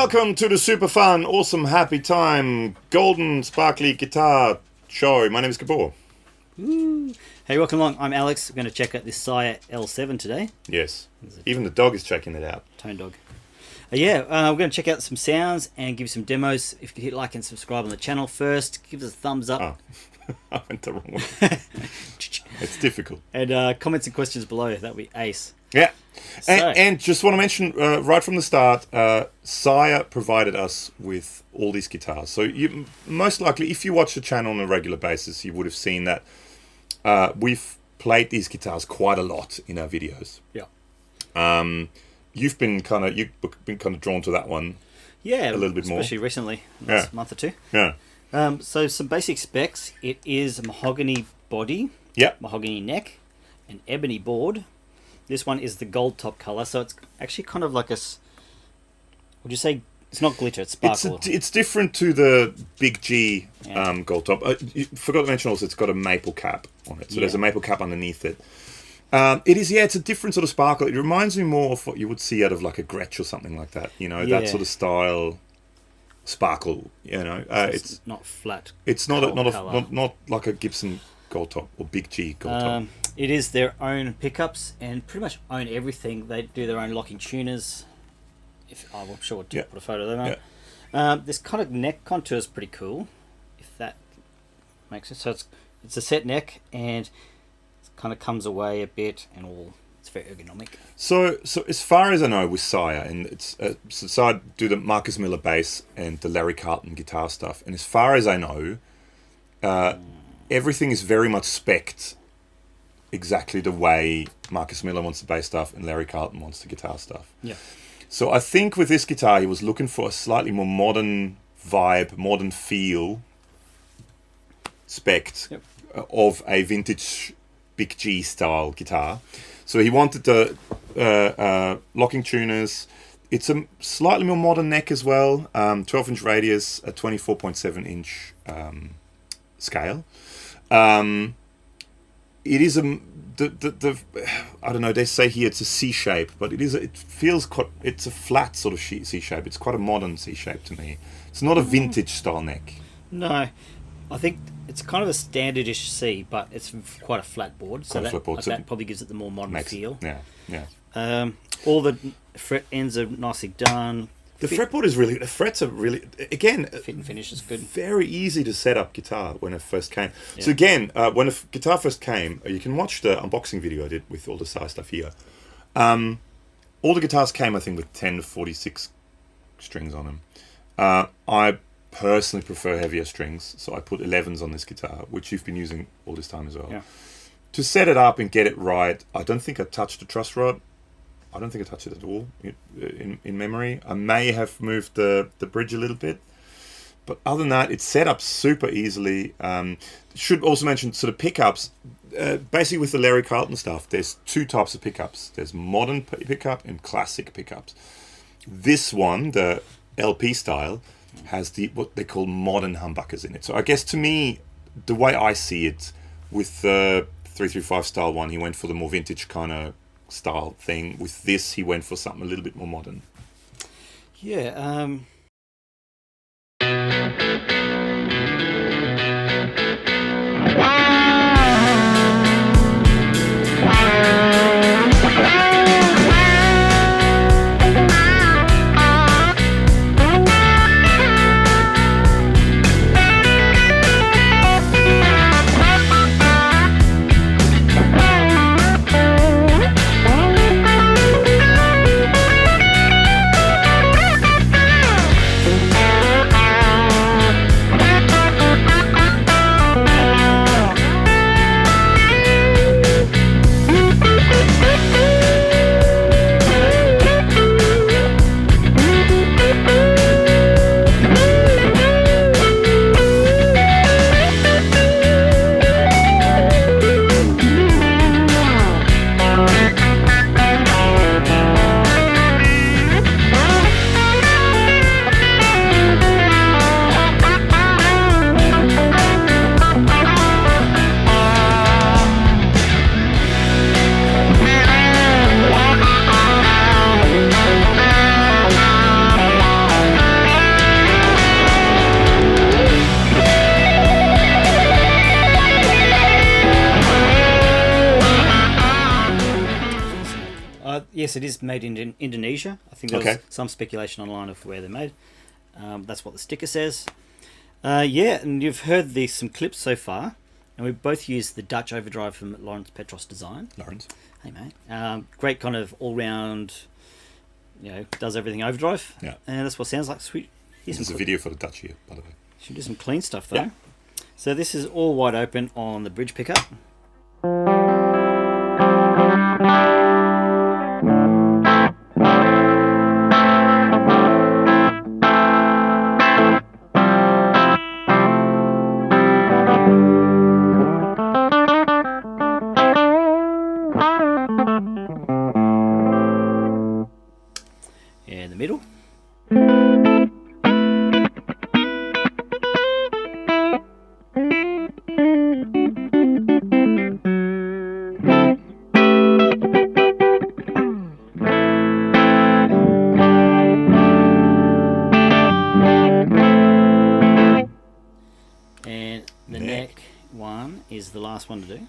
Welcome to the super fun, awesome, happy time, golden, sparkly guitar show. My name is Gabor. Ooh. Hey, welcome along. I'm Alex. We're going to check out this Sire L7 today. Yes. Even the dog is checking it out. Tone dog. We're going to check out some sounds and give you some demos. If you hit like and subscribe on the channel first, give us a thumbs up. Oh, I went the wrong way. It's difficult. And comments and questions below. That would be ace. Yeah. So, and just want to mention right from the start, Sire provided us with all these guitars. So you most likely, if you watch the channel on a regular basis, you would have seen that we've played these guitars quite a lot in our videos. Yeah. You've been kind of drawn to that one. Yeah, a little bit more, especially recently, last month or two. Yeah. So some basic specs. It is mahogany body. Yep. Mahogany neck, an ebony board. This one is the gold top color, so it's actually kind of like a. Would you say it's not glitter? It's sparkle. It's different to the big G gold top. You forgot to mention also it's got a maple cap on it, so there's a maple cap underneath it. It's a different sort of sparkle. It reminds me more of what you would see out of like a Gretsch or something like that. You know, that sort of style sparkle. You know, it's not flat. It's not like a Gibson gold top or big G gold top. It is their own pickups and pretty much own everything. They do their own locking tuners. I'm sure we'll put a photo of them on. Yeah. This kind of neck contour is pretty cool, if that makes sense. So it's a set neck and it kind of comes away a bit and all. It's very ergonomic. So as far as I know with Sire, and it's Sire do the Marcus Miller bass and the Larry Carlton guitar stuff, and as far as I know, everything is very much spec'd exactly the way Marcus Miller wants the bass stuff and Larry Carlton wants the guitar stuff. Yeah. So I think with this guitar, he was looking for a slightly more modern vibe, modern feel, spec'd of a vintage big G style guitar. So he wanted the locking tuners. It's a slightly more modern neck as well. 12-inch radius, a 24.7-inch scale. It is I don't know. They say here it's a C shape, but it feels quite. It's a flat sort of C shape. It's quite a modern C shape to me. It's not a vintage style neck. No, I think it's kind of a standardish C, but it's quite a flat board. So that probably gives it the more modern feel. Yeah. All the fret ends are nicely done. The fretboard is really. The frets are really. Again, fit and finish is good. Very easy to set up guitar when it first came. Yeah. So again, when a guitar first came, you can watch the unboxing video I did with all the Sire stuff here. All the guitars came, I think, with 10 to 46 strings on them. I personally prefer heavier strings, so I put 11s on this guitar, which you've been using all this time as well. Yeah. To set it up and get it right, I don't think I touched the truss rod. I don't think I touched it at all in memory. I may have moved the bridge a little bit. But other than that, it's set up super easily. Should also mention sort of pickups. Basically with the Larry Carlton stuff, there's two types of pickups. There's modern pickup and classic pickups. This one, the LP style, has what they call modern humbuckers in it. So I guess to me, the way I see it, with the 335 style one, he went for the more vintage kind of style thing. With this, he went for something a little bit more modern. Yeah. Yes, it is made in Indonesia. I think there was Okay. some speculation online of where they're made. That's what the sticker says. Yeah, and you've heard some clips so far, and we both used the Dutch overdrive from Lawrence Petros Design. Lawrence. Hey, mate. Great kind of all-round, does everything overdrive. Yeah. And that's what it sounds like. Sweet. There's a video for the Dutch here, by the way. Should do some clean stuff, though. Yeah. So this is all wide open on the bridge pickup. And the middle. And the neck one is the last one to do.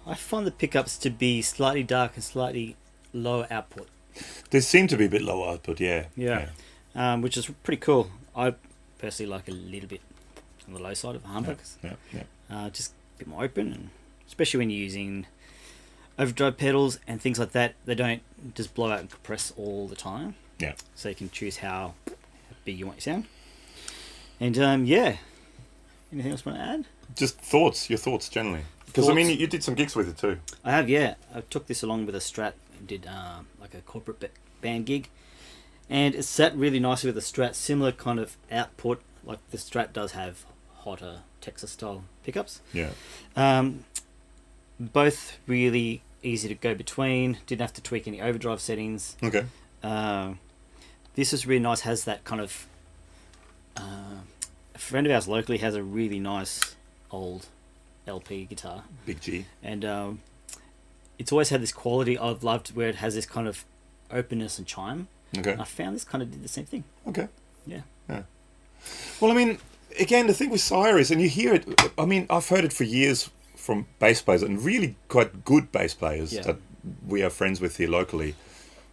I find the pickups to be slightly dark and slightly lower output. They seem to be a bit low output, yeah. Which is pretty cool. I personally like a little bit on the low side of humbuckers. Yeah. Just a bit more open, and especially when you're using overdrive pedals and things like that. They don't just blow out and compress all the time. Yeah. So you can choose how big you want your sound. And yeah, anything else you want to add? Just your thoughts generally. Because, I mean, you did some gigs with it too. I have, yeah. I took this along with a Strat and did like a corporate band gig. And it sat really nicely with the Strat. Similar kind of output. Like the Strat does have hotter Texas style pickups. Yeah. Both really easy to go between. Didn't have to tweak any overdrive settings. Okay. This is really nice. Has that kind of... a friend of ours locally has a really nice old LP guitar. Big G. And it's always had this quality I've loved where it has this kind of openness and chime. Okay. And I found this kind of did the same thing. Okay. Yeah. Well, I mean, again, the thing with Sire is, and you hear it, I mean, I've heard it for years from bass players, and really quite good bass players that we are friends with here locally,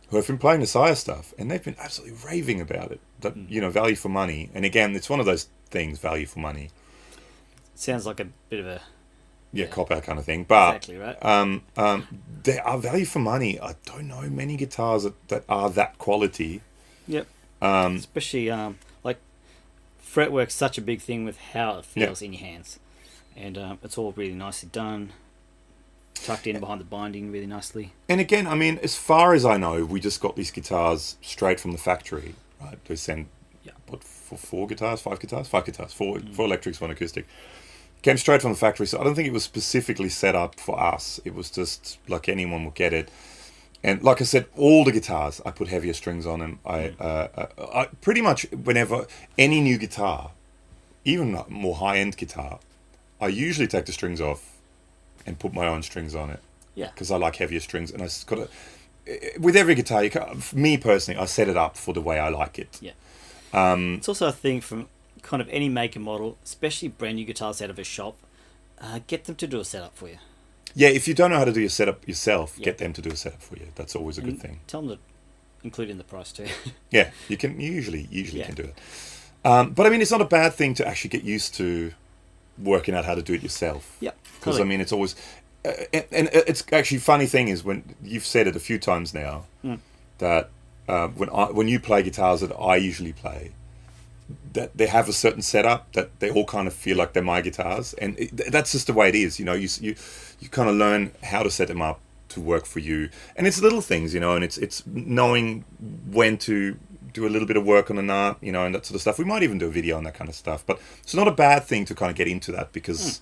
who have been playing the Sire stuff, and they've been absolutely raving about it. That, value for money. And again, it's one of those things, value for money. Sounds like a bit of a... cop-out kind of thing. But exactly right. there are value for money. I don't know many guitars that are that quality. Yep. Especially, like, fretwork's such a big thing with how it feels in your hands. And it's all really nicely done. Tucked in behind the binding really nicely. And again, I mean, as far as I know, we just got these guitars straight from the factory, right? They sent, four guitars, five guitars, four electrics, one acoustic. Came straight from the factory, so I don't think it was specifically set up for us. It was just like anyone would get it. And like I said, all the guitars, I put heavier strings on them. I pretty much, whenever any new guitar, even a more high-end guitar, I usually take the strings off and put my own strings on it. Yeah. Because I like heavier strings. And I got to, with every guitar, me personally, I set it up for the way I like it. Yeah. It's also a thing from kind of any make and model, especially brand new guitars out of a shop, get them to do a setup for you. Yeah, if you don't know how to do your setup yourself, get them to do a setup for you. That's always a good thing. Tell them to include in the price too. Yeah, you can usually can do it. But I mean, it's not a bad thing to actually get used to working out how to do it yourself. Yep. Because I mean, it's always, and it's actually funny thing is when you've said it a few times now that when you play guitars that I usually play, that they have a certain setup that they all kind of feel like they're my guitars, and that's just the way it is. You kind of learn how to set them up to work for you, and it's little things, and it's knowing when to do a little bit of work on a nut, and that sort of stuff. We might even do a video on that kind of stuff, but it's not a bad thing to kind of get into that because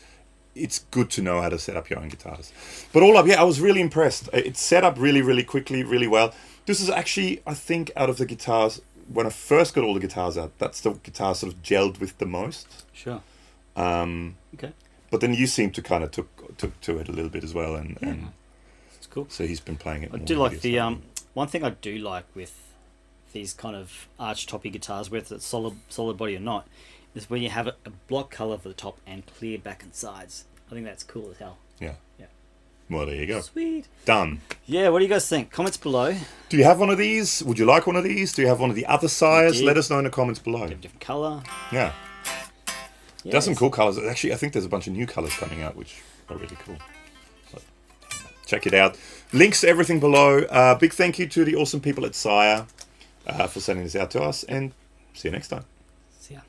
it's good to know how to set up your own guitars. But all up, I was really impressed. It's set up really, really quickly, really well. This is actually, I think, out of the guitars, when I first got all the guitars out, that's the guitar sort of gelled with the most. Sure. Okay. But then you seem to kind of took to it a little bit as well, and It's cool. so he's been playing it. I more do like videos the lately. one thing I do like with these kind of arch toppy guitars, whether it's solid body or not, is when you have a block color for the top and clear back and sides. I think that's cool as hell. Yeah. Yeah. Well, there you go. Sweet. Done. Yeah, what do you guys think? Comments below. Do you have one of these? Would you like one of these? Do you have one of the other Sires? Indeed. Let us know in the comments below. Different color. Yeah. Yeah, There's some cool colors. Actually, I think there's a bunch of new colors coming out, which are really cool. So, check it out. Links to everything below. Big thank you to the awesome people at Sire for sending this out to us, and see you next time. See ya.